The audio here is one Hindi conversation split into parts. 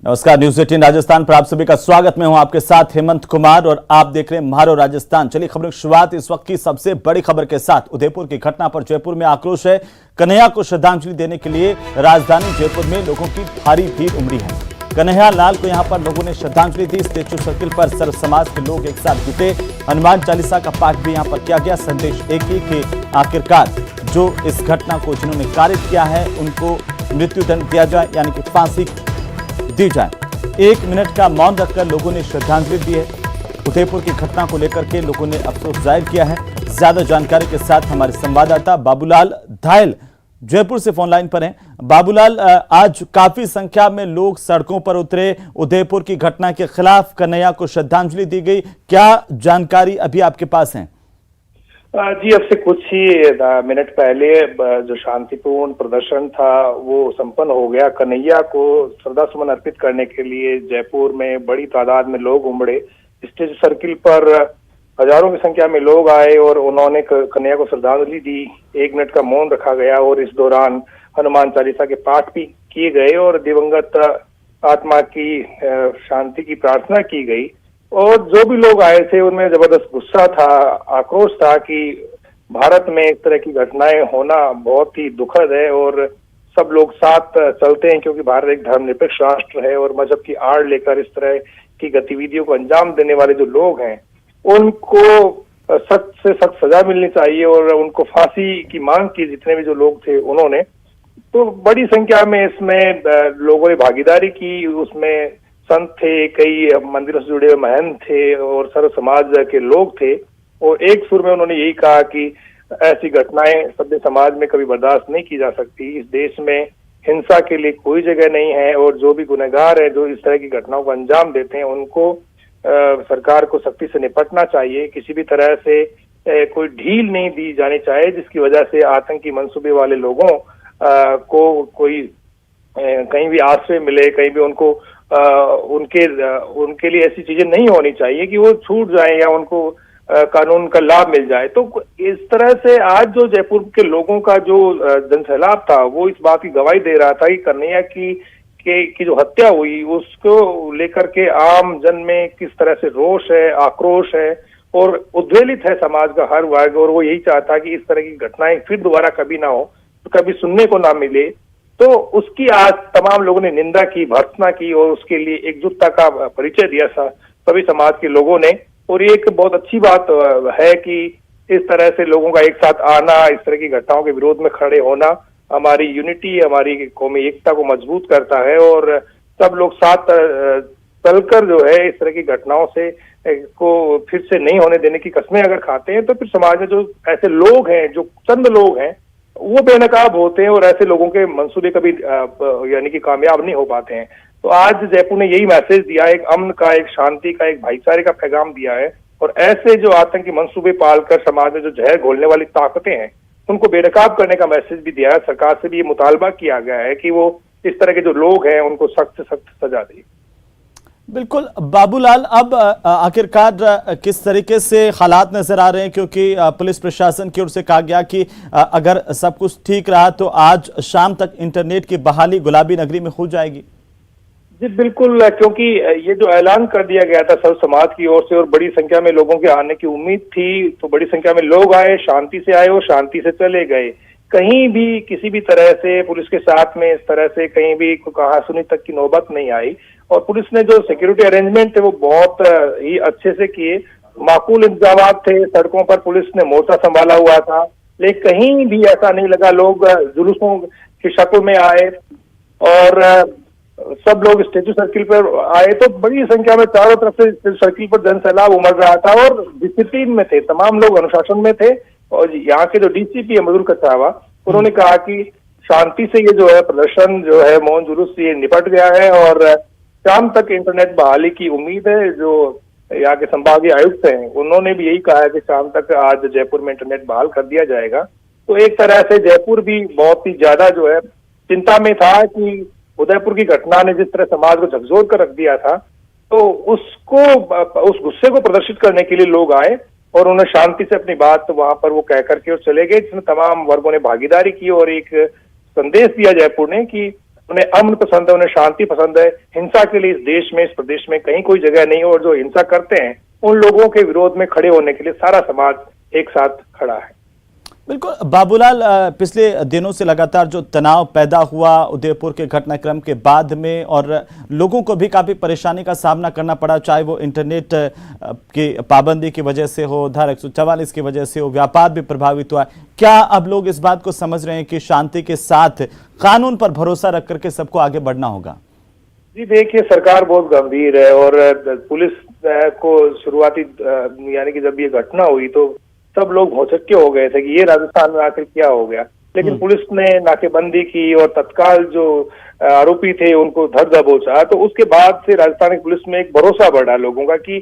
नमस्कार, न्यूज़ 18 राजस्थान पर आप सभी का स्वागत। मैं हूं आपके साथ हेमंत कुमार और आप देख रहे हैं म्हारो राजस्थान। चलिए खबरों की शुरुआत इस वक्त की सबसे बड़ी खबर के साथ। उदयपुर की घटना पर जयपुर में आक्रोश है। कन्हैया को श्रद्धांजलि देने के लिए राजधानी जयपुर में लोगों की भारी भीड़ उमड़ी है। कन्हैया लाल को यहां पर लोगों ने श्रद्धांजलि दी। स्टेचू सर्किल पर सर्व समाज के लोग एक साथ जुटे। हनुमान चालीसा का पाठ भी यहां पर किया गया। संदेश एक ही कि आखिरकार जो इस घटना को जिन्होंने कारित किया है उनको मृत्युदंड दिया जाए, यानी कि फांसी दी जाए। 1 मिनट का मौन रखकर लोगों ने श्रद्धांजलि दी है। उदयपुर की घटना को लेकर के लोगों ने अफसोस जाहिर किया है। ज्यादा जानकारी के साथ हमारे संवाददाता बाबूलाल धायल जयपुर से फोन लाइन पर हैं। बाबूलाल, आज काफी संख्या में लोग सड़कों पर उतरे। उदयपुर की घटना के खिलाफ कन्हैया को श्रद्धांजलि दी गई। क्या जानकारी अभी आपके पास है? जी, अब से कुछ ही मिनट पहले जो शांतिपूर्ण प्रदर्शन था वो संपन्न हो गया। कन्हैया को श्रद्धासुमन अर्पित करने के लिए जयपुर में बड़ी तादाद में लोग उमड़े। स्टेज सर्किल पर हजारों की संख्या में लोग आए और उन्होंने कन्हैया को श्रद्धांजलि दी। 1 मिनट का मौन रखा गया और इस दौरान हनुमान चालीसा के पाठ भी किए गए और दिवंगत आत्मा की शांति की प्रार्थना की गई। और जो भी लोग आए थे उनमें जबरदस्त गुस्सा था, आक्रोश था कि भारत में इस तरह की घटनाएं होना बहुत ही दुखद है और सब लोग साथ चलते हैं क्योंकि भारत एक धर्मनिरपेक्ष राष्ट्र है और मजहब की आड़ लेकर इस तरह की गतिविधियों को अंजाम देने वाले जो लोग हैं उनको सख्त से सख्त सजा मिलनी चाहिए और उनको फांसी की मांग की। जितने भी जो लोग थे उन्होंने तो बड़ी संख्या में इसमें लोगों ने भागीदारी की। उसमें संत थे, कई मंदिरों से जुड़े हुए महंत थे और सर्व समाज के लोग थे और एक सुर में उन्होंने यही कहा कि ऐसी घटनाएं सभ्य समाज में कभी बर्दाश्त नहीं की जा सकती। इस देश में हिंसा के लिए कोई जगह नहीं है और जो भी गुनहगार है जो इस तरह की घटनाओं को अंजाम देते हैं उनको सरकार को सख्ती से निपटना चाहिए। किसी भी तरह से कोई ढील नहीं दी जानी चाहिए जिसकी वजह से आतंकी मंसूबे वाले लोगों को कोई कहीं भी आश्रय मिले, कहीं भी उनको उनके लिए ऐसी चीजें नहीं होनी चाहिए कि वो छूट जाए या उनको कानून का लाभ मिल जाए। तो इस तरह से आज जो जयपुर के लोगों का जो जनसैलाब था वो इस बात की गवाही दे रहा था कि कन्हैया की जो हत्या हुई उसको लेकर के आम जन में किस तरह से रोष है, आक्रोश है और उद्वेलित है समाज का हर वर्ग। और वो यही चाहता है कि इस तरह की घटनाएं फिर दोबारा कभी ना हो, तो कभी सुनने को ना मिले। तो उसकी आज तमाम लोगों ने निंदा की, भर्त्सना की और उसके लिए एकजुटता का परिचय दिया सभी समाज के लोगों ने। और ये एक बहुत अच्छी बात है कि इस तरह से लोगों का एक साथ आना, इस तरह की घटनाओं के विरोध में खड़े होना हमारी यूनिटी, हमारी कौमी एकता को मजबूत करता है और सब लोग साथ चलकर जो है इस तरह की घटनाओं से को फिर से नहीं होने देने की कस्में अगर खाते हैं तो फिर समाज में जो ऐसे लोग हैं, जो चंद लोग हैं, वो बेनकाब होते हैं और ऐसे लोगों के मंसूबे कभी यानी कि कामयाब नहीं हो पाते हैं। तो आज जयपुर ने यही मैसेज दिया है, एक अमन का, एक शांति का, एक भाईचारे का पैगाम दिया है और ऐसे जो आतंकी मंसूबे पालकर समाज में जो जहर घोलने वाली ताकतें हैं उनको बेनकाब करने का मैसेज भी दिया है। सरकार से भी ये मुतालबा किया गया है कि वो इस तरह के जो लोग हैं उनको सख्त से सख्त सजा दे। बिल्कुल बाबूलाल, अब आखिरकार किस तरीके से हालात नजर आ रहे हैं, क्योंकि पुलिस प्रशासन की ओर से कहा गया कि अगर सब कुछ ठीक रहा तो आज शाम तक इंटरनेट की बहाली गुलाबी नगरी में हो जाएगी। जी बिल्कुल, क्योंकि ये जो ऐलान कर दिया गया था सर्व समाज की ओर से और बड़ी संख्या में लोगों के आने की उम्मीद थी, तो बड़ी संख्या में लोग आए, शांति से आए और शांति से चले गए। कहीं भी किसी भी तरह से पुलिस के साथ में इस तरह से कहीं भी कहासुनी तक की नौबत नहीं आई और पुलिस ने जो सिक्योरिटी अरेंजमेंट थे वो बहुत ही अच्छे से किए। माकूल इंतजाम थे, सड़कों पर पुलिस ने मोर्चा संभाला हुआ था, लेकिन कहीं भी ऐसा नहीं लगा लोग जुलूसों की शक्ल में आए और सब लोग स्टेचू सर्किल पर आए तो बड़ी संख्या में चारों तरफ से स्टेचू सर्किल पर जनसैलाब उमड़ रहा था और डिसिप्लिन में थे, तमाम लोग अनुशासन में थे। और यहाँ के जो डीसीपी है मधुर कछावा, उन्होंने कहा कि शांति से ये जो है प्रदर्शन जो है मौन जुलूस से ये निपट गया है और शाम तक इंटरनेट बहाली की उम्मीद है। जो यहाँ के संभागीय आयुक्त हैं उन्होंने भी यही कहा है कि शाम तक आज जयपुर में इंटरनेट बहाल कर दिया जाएगा। तो एक तरह से जयपुर भी बहुत ही ज्यादा जो है चिंता में था कि उदयपुर की घटना ने जिस तरह समाज को झकझोर कर रख दिया था, तो उस गुस्से को प्रदर्शित करने के लिए लोग आए और उन्हें शांति से अपनी बात वहां पर वो कह करके और चले गए, जिसमें तमाम वर्गों ने भागीदारी की और एक संदेश दिया जयपुर ने कि उन्हें अमन पसंद है, उन्हें शांति पसंद है। हिंसा के लिए इस देश में, इस प्रदेश में कहीं कोई जगह नहीं है। और जो हिंसा करते हैं उन लोगों के विरोध में खड़े होने के लिए सारा समाज एक साथ खड़ा है। बिल्कुल बाबूलाल, पिछले दिनों से लगातार जो तनाव पैदा हुआ उदयपुर के घटनाक्रम के बाद में, और लोगों को भी काफी परेशानी का सामना करना पड़ा, चाहे वो इंटरनेट की पाबंदी की वजह से हो, धारा 144 की वजह से हो, व्यापार भी प्रभावित हुआ। क्या अब लोग इस बात को समझ रहे हैं कि शांति के साथ कानून पर भरोसा रख करके सबको आगे बढ़ना होगा? जी देखिए, सरकार बहुत गंभीर है और पुलिस को शुरुआती यानी कि जब ये घटना हुई तो सब लोग भौचक्के हो गए थे कि ये राजस्थान में आखिर क्या हो गया। लेकिन पुलिस ने नाकेबंदी की और तत्काल जो आरोपी थे उनको धर दबोचा। तो उसके बाद से राजस्थान की पुलिस में एक भरोसा बढ़ा लोगों का कि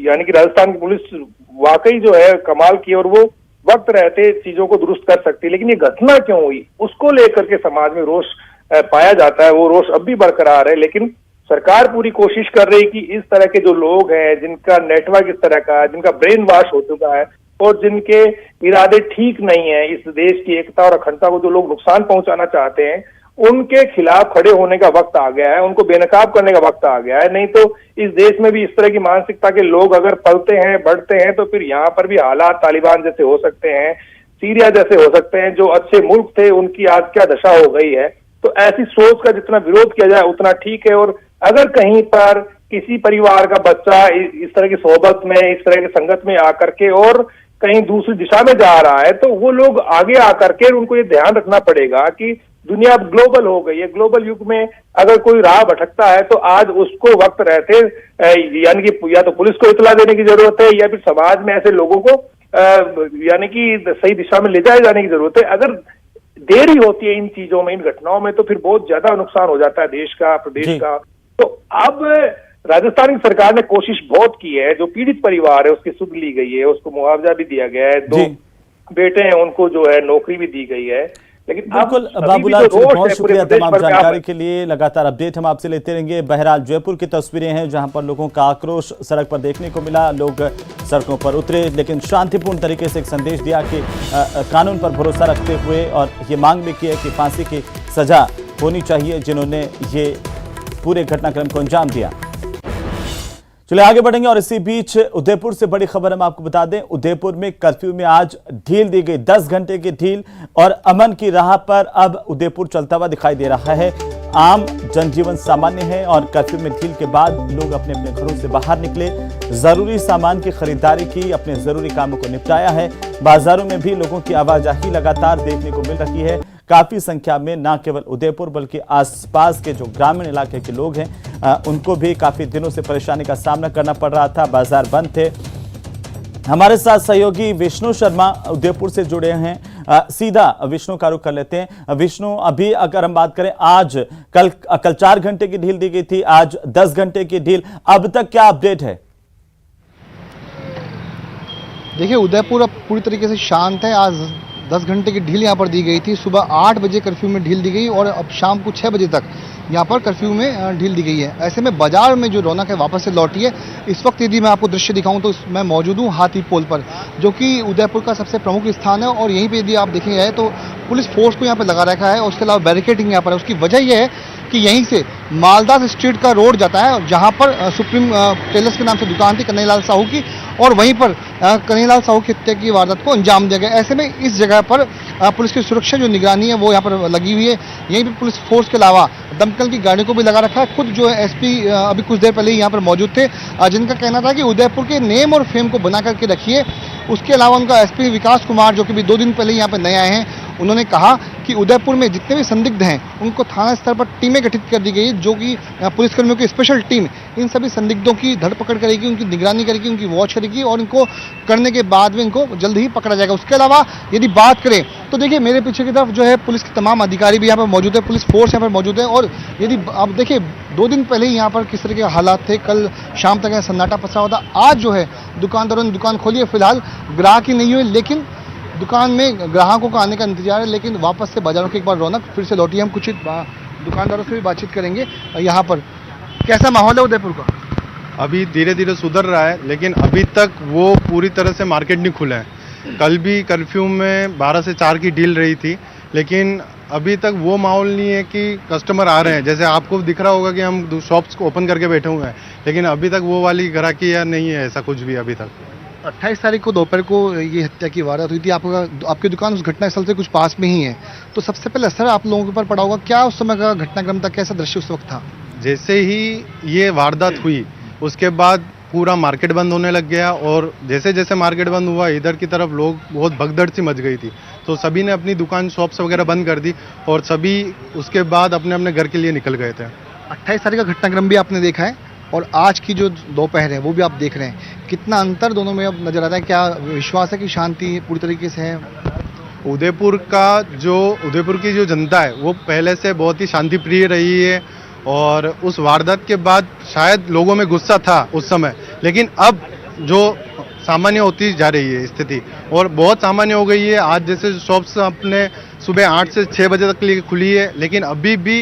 यानी कि राजस्थान की पुलिस वाकई जो है कमाल की, और वो वक्त रहते चीजों को दुरुस्त कर सकती। लेकिन ये घटना क्यों हुई उसको लेकर के समाज में रोष पाया जाता है। वो रोष अब भी बरकरार है, लेकिन सरकार पूरी कोशिश कर रही है कि इस तरह के जो लोग हैं, जिनका नेटवर्क इस तरह का है, जिनका ब्रेन वॉश हो चुका है और जिनके इरादे ठीक नहीं है, इस देश की एकता और अखंडता को जो लोग नुकसान पहुंचाना चाहते हैं, उनके खिलाफ खड़े होने का वक्त आ गया है। उनको बेनकाब करने का वक्त आ गया है। नहीं तो इस देश में भी इस तरह की मानसिकता के लोग अगर पलते हैं, बढ़ते हैं, तो फिर यहाँ पर भी हालात तालिबान जैसे हो सकते हैं, सीरिया जैसे हो सकते हैं। जो अच्छे मुल्क थे उनकी आज क्या दशा हो गई है। तो ऐसी सोच का जितना विरोध किया जाए उतना ठीक है। और अगर कहीं पर किसी परिवार का बच्चा इस तरह की सोहबत में, इस तरह की संगत में आकर के और कहीं दूसरी दिशा में जा रहा है, तो वो लोग आगे आकर के उनको ये ध्यान रखना पड़ेगा कि दुनिया अब ग्लोबल हो गई है। ग्लोबल युग में अगर कोई राह भटकता है तो आज उसको वक्त रहते यानी कि या तो पुलिस को इतला देने की जरूरत है या फिर समाज में ऐसे लोगों को यानी कि सही दिशा में ले जाए जाने की जरूरत है। अगर देरी होती है इन चीजों में, इन घटनाओं में, तो फिर बहुत ज्यादा नुकसान हो जाता है देश का, प्रदेश का। तो अब राजस्थान की सरकार ने कोशिश बहुत की है। जो पीड़ित परिवार है उसकी सुध ली गई है, उसको मुआवजा भी दिया गया है, 2 बेटे हैं उनको जो है नौकरी भी दी गई है। लेकिन बिल्कुल बाबूलाल, बहुत शुक्रिया तमाम जानकारी के लिए। लगातार अपडेट हम आपसे लेते रहेंगे। बहरहाल जयपुर की तस्वीरें हैं जहां पर लोगों का आक्रोश सड़क पर देखने को मिला। लोग सड़कों पर उतरे लेकिन शांतिपूर्ण तरीके से एक संदेश दिया कि कानून पर भरोसा रखते हुए, और ये मांग भी की है कि फांसी की सजा होनी चाहिए जिन्होंने ये पूरे घटनाक्रम को अंजाम दिया। चलिए आगे बढ़ेंगे। और इसी बीच उदयपुर से बड़ी खबर हम आपको बता दें, उदयपुर में कर्फ्यू में आज ढील दी गई, 10 घंटे की ढील, और अमन की राह पर अब उदयपुर चलता हुआ दिखाई दे रहा है। आम जनजीवन सामान्य है और कर्फ्यू में ढील के बाद लोग अपने अपने घरों से बाहर निकले, जरूरी सामान की खरीदारी की, अपने जरूरी कामों को निपटाया है। बाजारों में भी लोगों की आवाजाही लगातार देखने को मिल रही है। काफी संख्या में न केवल उदयपुर बल्कि आसपास के जो ग्रामीण इलाके के लोग हैं उनको भी काफी दिनों से परेशानी का सामना करना पड़ रहा था। बाजार बंद थे। हमारे साथ सहयोगी विष्णु शर्मा उदयपुर से जुड़े हैं। सीधा विष्णु का रुख कर लेते हैं। विष्णु, अभी अगर हम बात करें, आज कल 4 घंटे की ढील दी गई थी, आज 10 घंटे की ढील, अब तक क्या अपडेट है? देखिए, उदयपुर अब पूरी तरीके से शांत है। आज 10 घंटे की ढील यहाँ पर दी गई थी। सुबह 8 बजे कर्फ्यू में ढील दी गई और अब शाम को 6 बजे तक यहाँ पर कर्फ्यू में ढील दी गई है। ऐसे में बाजार में जो रौनक है वापस से लौटी है। इस वक्त यदि मैं आपको दृश्य दिखाऊं तो मैं मौजूद हूँ हाथी पोल पर, जो कि उदयपुर का सबसे प्रमुख स्थान है। और यहीं पे यदि आप देखेंगे तो पुलिस फोर्स को यहाँ पर लगा रखा है और उसके अलावा बैरिकेडिंग यहाँ पर है। उसकी वजह यह है कि यहीं से मालदास स्ट्रीट का रोड जाता है, जहाँ पर सुप्रीम टेलर्स के नाम से दुकान थी कन्हैयालाल साहू की, और वहीं पर कन्हैयालाल साहू की हत्या की वारदात को अंजाम दिया गया। ऐसे में इस जगह पर पुलिस की सुरक्षा जो निगरानी है वो यहाँ पर लगी हुई है। यहीं पर पुलिस फोर्स के अलावा दमकल की गाड़ियों को भी लगा रखा है। खुद जो है एसपी अभी कुछ देर पहले ही यहाँ पर मौजूद थे, जिनका कहना था कि उदयपुर के नेम और फेम को बना करके रखिए। उसके अलावा उनका एसपी विकास कुमार, जो कि भी 2 दिन पहले यहाँ पर नए आए हैं, उन्होंने कहा कि उदयपुर में जितने भी संदिग्ध हैं उनको थाना स्तर पर टीमें गठित कर दी गई, जो कि पुलिसकर्मियों की स्पेशल टीम इन सभी संदिग्धों की धरपकड़ करेगी, उनकी निगरानी करेगी, उनकी वॉच करेगी और इनको करने के बाद में इनको जल्द ही पकड़ा जाएगा। उसके अलावा यदि बात करें तो देखिए, मेरे पीछे की तरफ जो है पुलिस के तमाम अधिकारी भी यहाँ पर मौजूद है, पुलिस फोर्स यहाँ पर मौजूद है। और यदि आप देखिए 2 दिन पहले ही यहाँ पर किस तरह के हालात थे, कल शाम तक सन्नाटा पसरा हुआ था। आज जो है दुकानदारों ने दुकान खोली है। फिलहाल ग्राहक ही नहीं हुए, लेकिन दुकान में ग्राहकों का आने का इंतजार है। लेकिन वापस से बाजारों की एक बार रौनक फिर से लौटी है। हम कुछ दुकानदारों से भी बातचीत करेंगे। यहाँ पर कैसा माहौल है उदयपुर का? अभी धीरे धीरे सुधर रहा है, लेकिन अभी तक वो पूरी तरह से मार्केट नहीं खुला है। कल भी कर्फ्यू में 12 से 4 की डील रही थी, लेकिन अभी तक वो माहौल नहीं है कि कस्टमर आ रहे हैं। जैसे आपको दिख रहा होगा कि हम शॉप्स ओपन करके बैठे हुए हैं, लेकिन अभी तक वो वाली ग्राहकी या नहीं है, ऐसा कुछ भी अभी तक। 28 तारीख को दोपहर को ये हत्या की वारदात हुई थी, आपकी दुकान उस घटनास्थल से कुछ पास में ही है, तो सबसे पहले असर आप लोगों के ऊपर पड़ा होगा। क्या उस समय का घटनाक्रम था, कैसा दृश्य उस वक्त था? जैसे ही ये वारदात हुई उसके बाद पूरा मार्केट बंद होने लग गया, और जैसे जैसे मार्केट बंद हुआ इधर की तरफ लोग बहुत भगदड़ सी मच गई थी, तो सभी ने अपनी दुकान शॉप्स वगैरह बंद कर दी और सभी उसके बाद अपने अपने घर के लिए निकल गए थे। 28 तारीख का घटनाक्रम भी आपने देखा है और आज की जो दोपहर है वो भी आप देख रहे हैं, कितना अंतर दोनों में अब नजर आता है? क्या विश्वास है कि शांति पूरी तरीके से है? उदयपुर की जो जनता है वो पहले से बहुत ही शांति प्रिय रही है, और उस वारदात के बाद शायद लोगों में गुस्सा था उस समय, लेकिन अब जो सामान्य होती जा रही है स्थिति, और बहुत सामान्य हो गई है। आज जैसे शॉप्स अपने सुबह 8 से 6 बजे तक के लिए खुली है, लेकिन अभी भी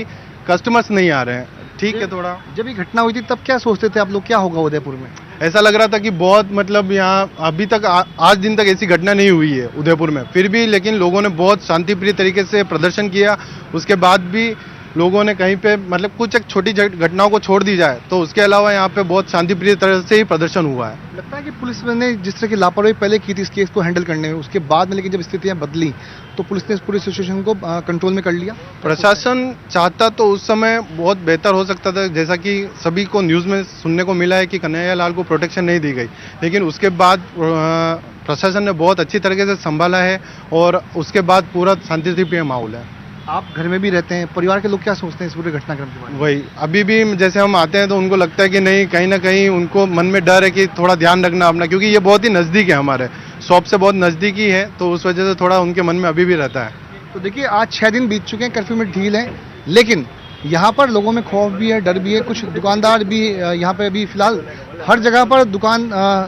कस्टमर्स नहीं आ रहे हैं। ठीक है, थोड़ा जब ये घटना हुई थी तब क्या सोचते थे आप लोग, क्या होगा उदयपुर में? ऐसा लग रहा था कि बहुत मतलब यहाँ अभी तक आज दिन तक ऐसी घटना नहीं हुई है उदयपुर में, फिर भी लेकिन लोगों ने बहुत शांतिप्रिय तरीके से प्रदर्शन किया। उसके बाद भी लोगों ने कहीं पे मतलब कुछ एक छोटी घटनाओं को छोड़ दी जाए तो उसके अलावा यहाँ पे बहुत शांतिप्रिय तरह से ही प्रदर्शन हुआ है। लगता है कि पुलिस ने जिस तरह की लापरवाही पहले की थी इस केस को हैंडल करने में, उसके बाद में लेकिन जब स्थितियां बदली तो पुलिस ने इस पूरी सिचुएशन को कंट्रोल में कर लिया। प्रशासन चाहता तो उस समय बहुत बेहतर हो सकता था, जैसा कि सभी को न्यूज़ में सुनने को मिला है कि कन्हैया लाल को प्रोटेक्शन नहीं दी गई, लेकिन उसके बाद प्रशासन ने बहुत अच्छी तरीके से संभाला है और उसके बाद पूरा शांतिप्रिय माहौल है। आप घर में भी रहते हैं, परिवार के लोग क्या सोचते हैं इस पूरे घटनाक्रम के बारे में? वही अभी भी जैसे हम आते हैं तो उनको लगता है कि नहीं, कहीं ना कहीं उनको मन में डर है कि थोड़ा ध्यान रखना अपना, क्योंकि ये बहुत ही नज़दीक है, हमारे शॉप से बहुत नज़दीकी है, तो उस वजह से थोड़ा उनके मन में अभी भी रहता है। तो देखिए आज 6 दिन बीत चुके हैं, कर्फ्यू में ढील है, लेकिन यहाँ पर लोगों में खौफ भी है, डर भी है। कुछ दुकानदार भी यहाँ पे अभी फिलहाल हर जगह पर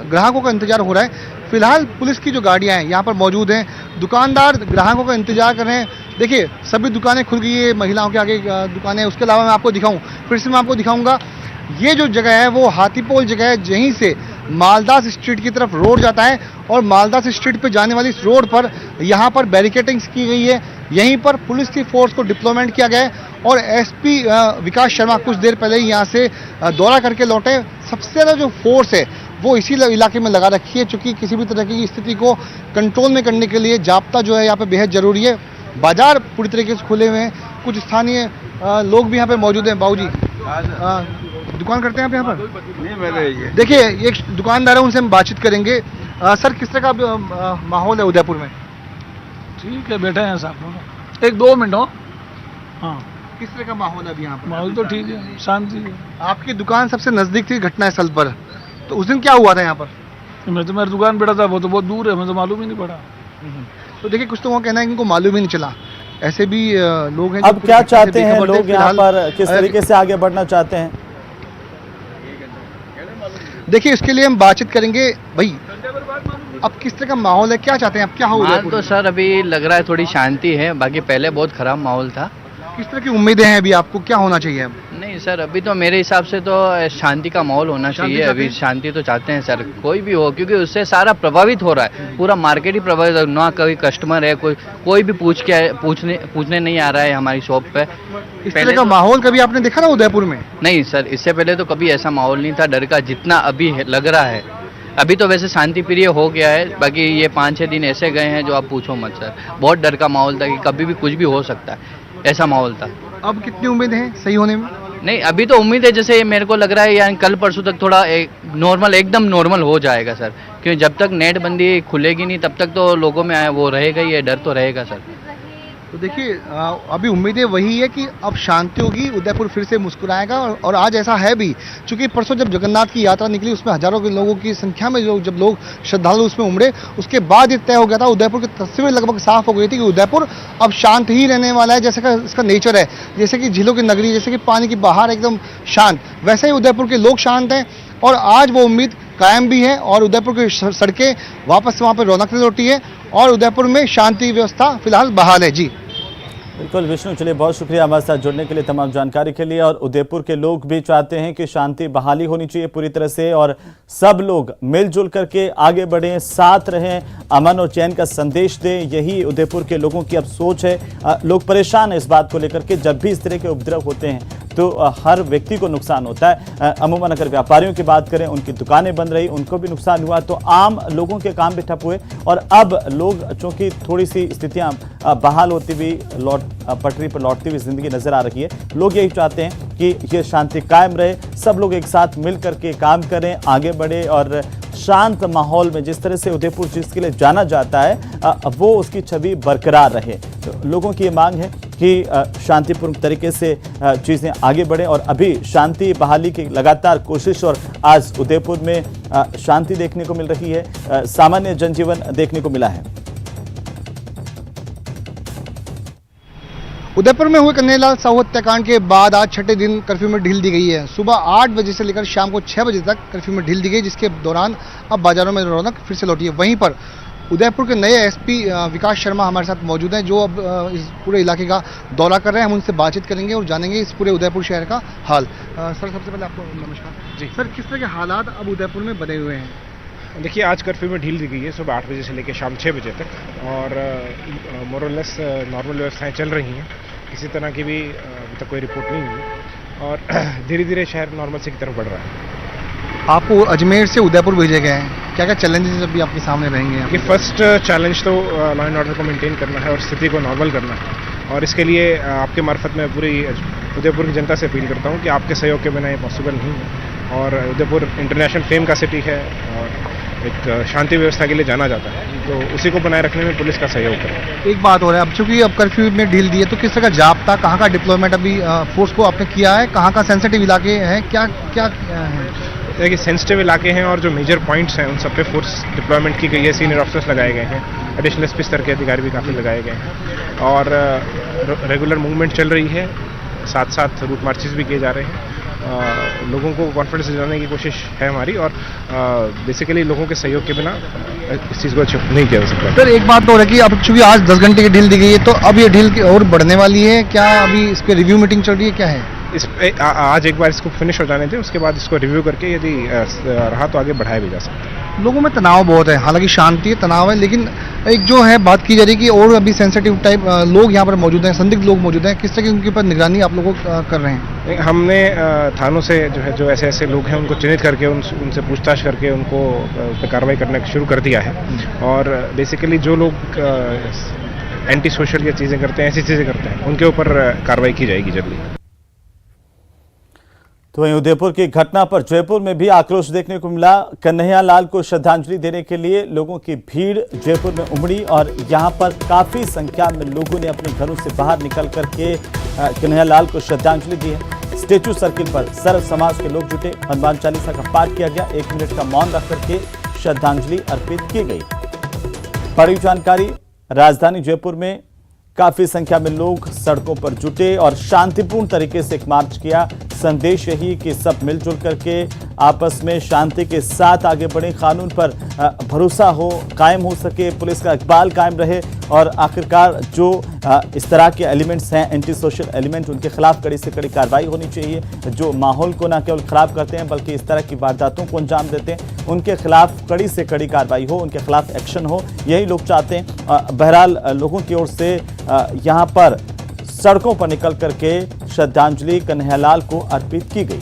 ग्राहकों का इंतजार हो रहा है। फिलहाल पुलिस की जो गाड़ियाँ हैं यहाँ पर मौजूद हैं, दुकानदार ग्राहकों का इंतजार कर रहे हैं। देखिए सभी दुकानें खुल गई है, महिलाओं के आगे दुकानें। उसके अलावा मैं आपको दिखाऊं, फिर से मैं आपको दिखाऊंगा, ये जो जगह है वो हाथीपोल जगह है, यहीं से मालदास स्ट्रीट की तरफ रोड जाता है और मालदास स्ट्रीट पे जाने वाली इस रोड पर यहाँ पर बैरिकेडिंग्स की गई है। यहीं पर पुलिस की फोर्स को डिप्लॉयमेंट किया गया है और एसपी विकास शर्मा कुछ देर पहले ही यहाँ से दौरा करके लौटे। सबसे ज़्यादा जो फोर्स है वो इसी इलाके में लगा रखी है, चूँकि किसी भी तरह की स्थिति को कंट्रोल में करने के लिए जाब्ता जो है यहाँ पे बेहद ज़रूरी है। बाजार पूरी तरीके से खुले हुए हैं, कुछ स्थानीय लोग भी यहाँ पे मौजूद हैं। बाबूजी दुकान करते हैं आप यहाँ पर? नहीं, मैंने देखिए एक दुकानदार है, उनसे हम बातचीत करेंगे। सर किस तरह का माहौल है उदयपुर में? ठीक है, बैठे हैं साहब, 1-2 मिनट हो। हाँ, किस तरह का माहौल है अभी यहाँ पर? माहौल तो ठीक है, शांति है। आपकी दुकान सबसे नजदीक थी घटनास्थल पर, तो उस दिन क्या हुआ था यहाँ पर? मैं तो मेरी दुकान बैठा था, वो तो बहुत दूर है, मुझे तो मालूम ही नहीं पड़ा। तो देखिए कुछ तो वो कहना है कि इनको मालूम ही नहीं चला। ऐसे भी लोग हैं। अब क्या चाहते हैं लोग यहाँ पर, किस तरीके से आगे बढ़ना चाहते हैं? देखिए इसके लिए हम बातचीत करेंगे। भाई अब किस तरह का माहौल है, क्या चाहते हैं आप, क्या हो? माहौल तो सर अभी लग रहा है थोड़ी शांति है, बाकी पहले बहुत खराब माहौल था। किस तरह की उम्मीदें हैं अभी आपको, क्या होना चाहिए अब? नहीं सर, अभी तो मेरे हिसाब से तो शांति का माहौल होना चाहिए। अभी शांति तो चाहते हैं सर, कोई भी हो, क्योंकि उससे सारा प्रभावित हो रहा है, पूरा मार्केट ही प्रभावित है। ना कोई कस्टमर है, कोई भी पूछने नहीं आ रहा है हमारी शॉप पे। इस तरह का माहौल कभी आपने देखा ना उदयपुर में? नहीं सर, इससे पहले तो कभी ऐसा माहौल नहीं था डर का, जितना अभी लग रहा है। अभी तो वैसे शांति प्रिय हो गया है, बाकी ये 5-6 दिन ऐसे गए हैं जो आप पूछो मत सर। बहुत डर का माहौल था कि कभी भी कुछ भी हो सकता है, ऐसा माहौल था। अब कितनी उम्मीद है सही होने में? नहीं, अभी तो उम्मीद है, जैसे मेरे को लग रहा है यानी कल परसों तक थोड़ा एकदम नॉर्मल हो जाएगा सर, क्योंकि जब तक नेट बंदी खुलेगी नहीं तब तक तो लोगों में वो रहेगा ही है, डर तो रहेगा सर। तो देखिए अभी उम्मीदें वही है कि अब शांति होगी, उदयपुर फिर से मुस्कुराएगा और आज ऐसा है भी, क्योंकि परसों जब जगन्नाथ की यात्रा निकली उसमें हजारों के लोगों की संख्या में जब लोग श्रद्धालु उसमें उमड़े, उसके बाद ये तय हो गया था, उदयपुर की तस्वीर लगभग साफ हो गई थी कि उदयपुर अब शांत ही रहने वाला है। जैसे का इसका नेचर है, जैसे कि झीलों की नगरी, जैसे कि पानी की बहार एकदम शांत, वैसे ही उदयपुर के लोग शांत हैं और आज वो उम्मीद कायम भी है और उदयपुर की सड़कें वापस से वहाँ पर रौनक लौटी है और उदयपुर में शांति व्यवस्था फिलहाल बहाल है। जी बिल्कुल विष्णु, चलिए बहुत शुक्रिया हमारे साथ जुड़ने के लिए, तमाम जानकारी के लिए। और उदयपुर के लोग भी चाहते हैं कि शांति बहाली होनी चाहिए पूरी तरह से और सब लोग मिलजुल करके आगे बढ़ें, साथ रहें, अमन और चैन का संदेश दें। यही उदयपुर के लोगों की अब सोच है। लोग परेशान हैं इस बात को लेकर के, जब भी इस तरह के उपद्रव होते हैं तो हर व्यक्ति को नुकसान होता है। अमूमन अगर व्यापारियों की बात करें, उनकी दुकानें बंद रही, उनको भी नुकसान हुआ, तो आम लोगों के काम भी ठप हुए। और अब लोग चूंकि थोड़ी सी स्थितियां बहाल होती हुई पटरी पर लौटती हुई जिंदगी नजर आ रही है, लोग यही चाहते हैं कि ये शांति कायम रहे, सब लोग एक साथ मिल करके काम करें, आगे बढ़े और शांत माहौल में जिस तरह से उदयपुर जिसके लिए जाना जाता है वो उसकी छवि बरकरार रहे। तो लोगों की ये मांग है कि शांतिपूर्ण तरीके से चीज़ें आगे बढ़ें और अभी शांति बहाली की लगातार कोशिश, और आज उदयपुर में शांति देखने को मिल रही है, सामान्य जनजीवन देखने को मिला है। उदयपुर में हुए कन्हैयालाल साहू हत्याकांड के बाद आज छठे दिन कर्फ्यू में ढील दी गई है। सुबह 8 बजे से लेकर शाम को 6 बजे तक कर्फ्यू में ढील दी गई, जिसके दौरान अब बाजारों में रौनक फिर से लौटी है। वहीं पर उदयपुर के नए एसपी विकास शर्मा हमारे साथ मौजूद हैं, जो अब इस पूरे इलाके का दौरा कर रहे हैं। हम उनसे बातचीत करेंगे और जानेंगे इस पूरे उदयपुर शहर का हाल। सर, सबसे पहले आपको नमस्कार जी। सर, किस तरह के हालात अब उदयपुर में बने हुए हैं? देखिए, आज कर्फ्यू में ढील दी गई है सुबह 8 बजे से लेकर शाम 6 बजे तक, और मोरलेस नॉर्मल व्यवस्थाएं चल रही हैं। किसी तरह की भी अभी तक कोई रिपोर्ट नहीं हुई और धीरे धीरे शहर नॉर्मल से की तरफ बढ़ रहा है। आपको अजमेर से उदयपुर भेजे गए हैं, क्या क्या चैलेंजेस अभी आपके सामने रहेंगे? ये फर्स्ट चैलेंज तो लॉ एंड ऑर्डर को मेंटेन करना है और स्थिति को नॉर्मल करना है, और इसके लिए आपके मार्फत मैं पूरी उदयपुर की जनता से अपील करता हूँ कि आपके सहयोग के बिना ये पॉसिबल नहीं है। और उदयपुर इंटरनेशनल फेम का सिटी है और एक शांति व्यवस्था के लिए जाना जाता है, तो उसी को बनाए रखने में पुलिस का सहयोग करें। एक बात हो रहा है, अब चूंकि अब कर्फ्यू में ढील दी है, तो किस तरह का जाब्ता, कहाँ का डिप्लॉयमेंट अभी फोर्स को आपने किया है, कहाँ का सेंसिटिव इलाके हैं, क्या क्या है? देखिए, सेंसिटिव इलाके हैं और जो मेजर पॉइंट्स हैं उन सब पे फोर्स डिप्लॉयमेंट की गई है। सीनियर ऑफिसर्स लगाए गए हैं, एडिशनल एसपी स्तर के अधिकारी भी काफ़ी लगाए गए हैं और रेगुलर मूवमेंट चल रही है। साथ साथ रूट मार्चेस भी किए जा रहे हैं। लोगों को कॉन्फिडेंस दिलाने की कोशिश है हमारी, और बेसिकली लोगों के सहयोग के बिना इस चीज़ को अचीव नहीं किया जा सकता। सर, एक बात तो हो रहा है कि अब चूंकि आज 10 घंटे की ढील दी गई है, तो अब ये ढील और बढ़ने वाली है क्या? अभी इस पर रिव्यू मीटिंग चल रही है, क्या है? आज एक बार इसको फिनिश हो जाने थे, उसके बाद इसको रिव्यू करके यदि रहा तो आगे बढ़ाया भी जा सकता है। लोगों में तनाव बहुत है, हालांकि शांति है, तनाव है, लेकिन एक जो है बात की जा रही है कि और अभी सेंसिटिव टाइप लोग यहाँ पर मौजूद हैं, संदिग्ध लोग मौजूद हैं। किस तरह की उनके ऊपर निगरानी आप लोग कर रहे हैं? हमने थानों से जो ऐसे ऐसे लोग हैं उनको चिन्हित करके उनसे पूछताछ करके उनको पे कार्रवाई करना शुरू कर दिया है। और बेसिकली जो लोग एंटी सोशल या चीज़ें करते हैं, ऐसी चीज़ें करते हैं, उनके ऊपर कार्रवाई की जाएगी जल्दी। तो वहीं उदयपुर की घटना पर जयपुर में भी आक्रोश देखने को मिला। कन्हैयालाल को श्रद्धांजलि देने के लिए लोगों की भीड़ जयपुर में उमड़ी और यहां पर काफी संख्या में लोगों ने अपने घरों से बाहर निकल करके कन्हैयालाल को श्रद्धांजलि दी है। स्टेचू सर्किल पर सर्व समाज के लोग जुटे, हनुमान चालीसा का पाठ किया गया, 1 मिनट का मौन रख करके श्रद्धांजलि अर्पित की गई। बड़ी जानकारी, राजधानी जयपुर में काफी संख्या में लोग सड़कों पर जुटे और शांतिपूर्ण तरीके से एक मार्च किया। संदेश यही कि सब मिलजुल करके आपस में शांति के साथ आगे बढ़े, कानून पर भरोसा हो, कायम हो सके, पुलिस का इकबाल कायम रहे और आखिरकार जो इस तरह के एलिमेंट्स हैं, एंटी सोशल एलिमेंट, उनके खिलाफ कड़ी से कड़ी कार्रवाई होनी चाहिए। जो माहौल को न केवल खराब करते हैं बल्कि इस तरह की वारदातों को अंजाम देते हैं, उनके खिलाफ कड़ी से कड़ी कार्रवाई हो, उनके खिलाफ एक्शन हो, यही लोग चाहते हैं। बहरहाल लोगों की ओर से यहाँ पर सड़कों पर निकल करके श्रद्धांजलि कन्हैयालाल को अर्पित की गई।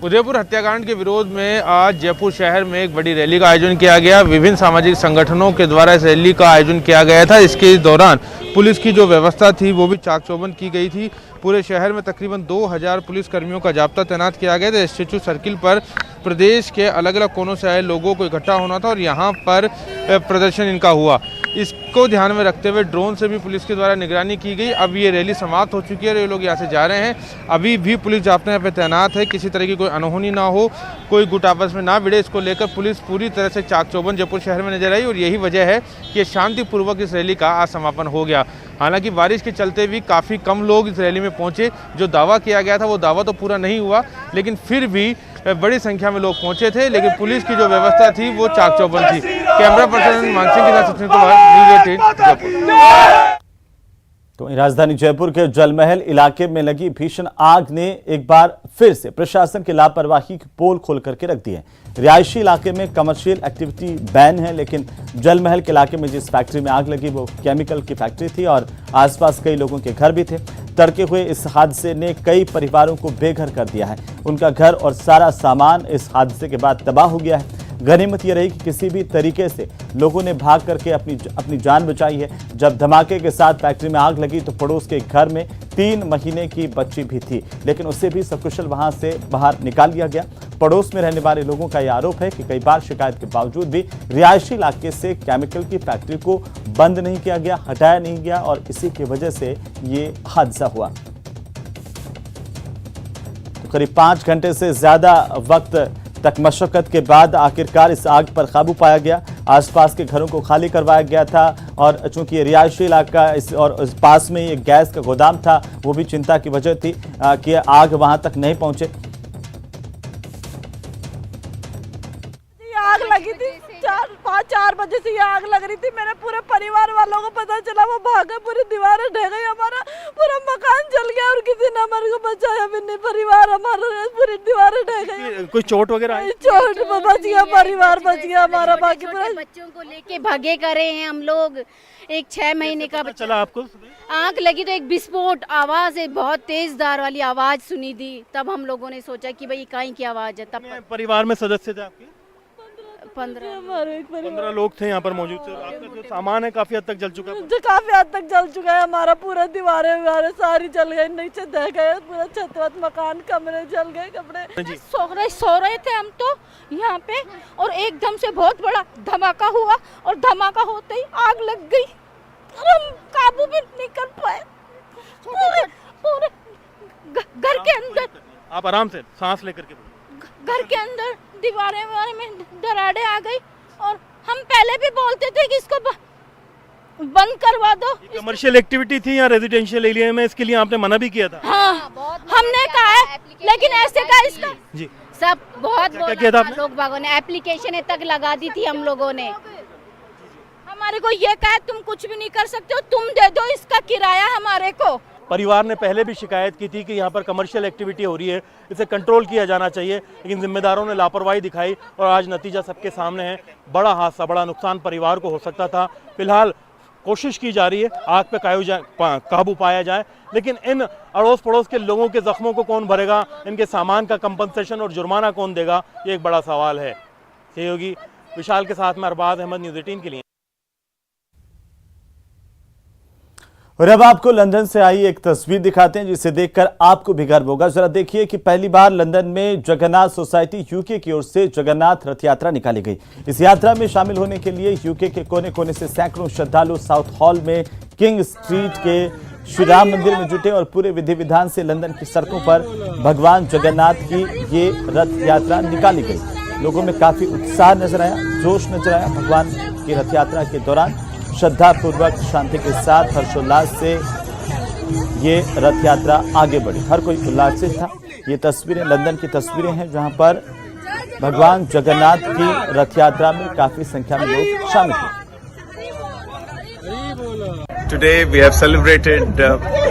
उदयपुर हत्याकांड के विरोध में आज जयपुर शहर में एक बड़ी रैली का आयोजन किया गया। विभिन्न सामाजिक संगठनों के द्वारा इस रैली का आयोजन किया गया था। इसके दौरान पुलिस की जो व्यवस्था थी वो भी चाक चौबंद की गई थी। पूरे शहर में तकरीबन 2000 पुलिसकर्मियों का जाब्ता तैनात किया गया था। स्टेचू सर्किल पर प्रदेश के अलग अलग कोनों से आए लोगों को इकट्ठा होना था और यहाँ पर प्रदर्शन इनका हुआ। इसको ध्यान में रखते हुए ड्रोन से भी पुलिस के द्वारा निगरानी की गई। अब ये रैली समाप्त हो चुकी है और ये लोग यहाँ से जा रहे हैं। अभी भी पुलिस जाब्ते यहाँ पे तैनात है, किसी तरह की कोई अनहोनी ना हो, कोई गुट आपस में ना भिड़े, इसको लेकर पुलिस पूरी तरह से चाक चौबंद जयपुर शहर में नजर आई और यही वजह है कि शांतिपूर्वक इस रैली का आज समापन हो गया। हालांकि बारिश के चलते भी काफ़ी कम लोग इस रैली में पहुंचे। जो दावा किया गया था वो दावा तो पूरा नहीं हुआ, लेकिन फिर भी बड़ी संख्या में लोग पहुंचे थे, लेकिन पुलिस की जो व्यवस्था थी वो चाक चौबंद थी। कैमरा पर्सन मानसिंह के साथ सचिन कुमार, न्यूज़ 18 जयपुर। तो राजधानी जयपुर के जलमहल इलाके में लगी भीषण आग ने एक बार फिर से प्रशासन की लापरवाही की पोल खोल करके रख दी है। रिहायशी इलाके में कमर्शियल एक्टिविटी बैन है, लेकिन जलमहल के इलाके में जिस फैक्ट्री में आग लगी वो केमिकल की फैक्ट्री थी और आसपास कई लोगों के घर भी थे। तड़के हुए इस हादसे ने कई परिवारों को बेघर कर दिया है। उनका घर और सारा सामान इस हादसे के बाद तबाह हो गया है। गनीमत यह रही कि किसी भी तरीके से लोगों ने भाग करके अपनी जान बचाई है। जब धमाके के साथ फैक्ट्री में आग लगी तो पड़ोस के घर में 3 महीने की बच्ची भी थी, लेकिन उसे भी सकुशल वहां से बाहर निकाल लिया गया। पड़ोस में रहने वाले लोगों का यह आरोप है कि कई बार शिकायत के बावजूद भी रिहायशी इलाके से केमिकल की फैक्ट्री को बंद नहीं किया गया, हटाया नहीं गया और इसी की वजह से ये हादसा हुआ। तो करीब 5 घंटे से ज्यादा वक्त तक मशक्कत के बाद आखिरकार इस आग पर काबू पाया गया। आसपास के घरों को खाली करवाया गया था और चूंकि ये रिहायशी इलाका और इस पास में ये गैस का गोदाम था, वो भी चिंता की वजह थी कि आग वहां तक नहीं पहुंचे। आग लगी थी 4 बजे से ये आग लग रही थी। मेरे पूरे परिवार वालों को पता चला, वो भागे, पूरी दीवारें ढह गई, हमारा पूरा मकान जल गया और किसी ने हमारे को बचाया भी नहीं। परिवार हमारा पूरी दीवारें ढह गई। कोई चोट वगैरह आई? चोट बच गया, परिवार बच गया हमारा। बाकी बच्चों को लेके भागे करे हैं हम लोग। एक 6 महीने का बच्चा। चला आपको? आग लगी तो एक विस्फोट आवाज है, बहुत तेज धार वाली आवाज सुनी थी। तब हम लोगों ने सोचा कि भाई कहीं की आवाज है। तब परिवार में सदस्य थे आपके? 15 लोग थे यहाँ पर मौजूद थे। आपका जो सामान है काफी हद तक जल चुका है? काफी हद तक जल चुका है हमारा। पूरा दीवारें सारी जल गई, नीचे दह गए, पूरा छत मकान, कमरे जल गए, कपड़े। सो रहे थे हम तो यहाँ पे और एकदम से बहुत बड़ा धमाका हुआ और धमाका होते ही आग लग गई और हम काबू भी नहीं कर पाए। पूरे घर के अंदर आप आराम से सांस लेकर के घर के अंदर दीवारें में दरारें आ गई और हम पहले भी बोलते थे कि इसको बंद करवा दो। कमर्शियल एक्टिविटी थी या रेजिडेंशियल एरिया में, इसके लिए आपने मना भी किया था? हाँ, हमने कहा है, लेकिन ऐसे कहा इसका जी सब बहुत क्या किया था आपने? लोग बागों ने एप्लीकेशन तक लगा दी थी हम लोगों ने। हमारे को ये कहा तुम कुछ भी नहीं कर सकते हो, तुम दे दो इसका किराया हमारे को। परिवार ने पहले भी शिकायत की थी कि यहाँ पर कमर्शियल एक्टिविटी हो रही है, इसे कंट्रोल किया जाना चाहिए, लेकिन जिम्मेदारों ने लापरवाही दिखाई और आज नतीजा सबके सामने है। बड़ा हादसा, बड़ा नुकसान परिवार को हो सकता था। फिलहाल कोशिश की जा रही है आग पे काबू पाया जाए, लेकिन इन अड़ोस पड़ोस के लोगों के जख्मों को कौन भरेगा, इनके सामान का कंपनसेशन और जुर्माना कौन देगा, ये एक बड़ा सवाल है। सहयोगी विशाल के साथ में अरबाज अहमद, न्यूज़ 18 के लिए। और अब आपको लंदन से आई एक तस्वीर दिखाते हैं जिसे देखकर आपको भी गर्व होगा। जरा देखिए कि पहली बार लंदन में जगन्नाथ सोसाइटी यूके की ओर से जगन्नाथ रथ यात्रा निकाली गई। इस यात्रा में शामिल होने के लिए यूके के कोने कोने से सैकड़ों श्रद्धालु साउथ हॉल में किंग स्ट्रीट के श्री राम मंदिर में जुटे और पूरे विधि विधान से लंदन की सड़कों पर भगवान जगन्नाथ की ये रथ यात्रा निकाली गई। लोगों में काफी उत्साह नजर आया, जोश नजर आया। भगवान की रथ यात्रा के दौरान श्रद्धा पूर्वक, शांति के साथ, हर्षोल्लास से ये रथ यात्रा आगे बढ़ी। हर कोई उल्लासित था। ये तस्वीरें लंदन की तस्वीरें हैं जहां पर भगवान जगन्नाथ की रथ यात्रा में काफी संख्या में लोग शामिल हुए। Today we have celebrated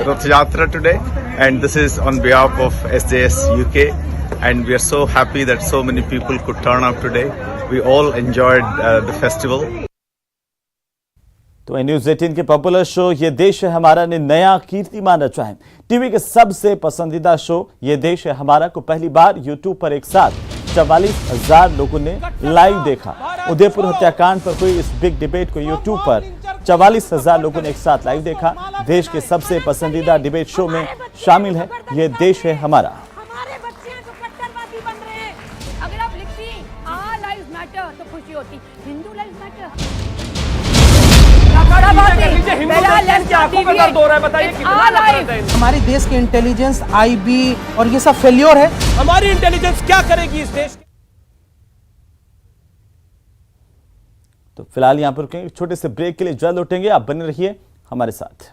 Rath Yatra today, and this is on behalf of SJS UK, and we are so happy that so many people could turn up today. We all enjoyed the festival. तो न्यूज़ 18 के पॉपुलर शो ये देश है हमारा ने नया कीर्तिमान रचा है। टीवी के सबसे पसंदीदा शो ये देश है हमारा को पहली बार यूट्यूब पर एक साथ 44,000 लोगों ने लाइव देखा। उदयपुर हत्याकांड पर हुई इस बिग डिबेट को यूट्यूब पर 44,000 लोगों ने एक साथ लाइव देखा। देश के सबसे पसंदीदा डिबेट शो में शामिल है ये देश है हमारा। हमारे बच्चे जो कट्टरवादी बन रहे हैं, अगर आप लिखती ऑल लाइव्स मैटर तो खुशी होती, हिंदू लाइव्स मैटर। हमारे देश के इंटेलिजेंस आईबी और ये सब फेल्योर है। हमारी इंटेलिजेंस क्या करेगी इस देश? तो फिलहाल यहां पर छोटे से ब्रेक के लिए जल्द लौटेंगे, आप बने रहिए हमारे साथ।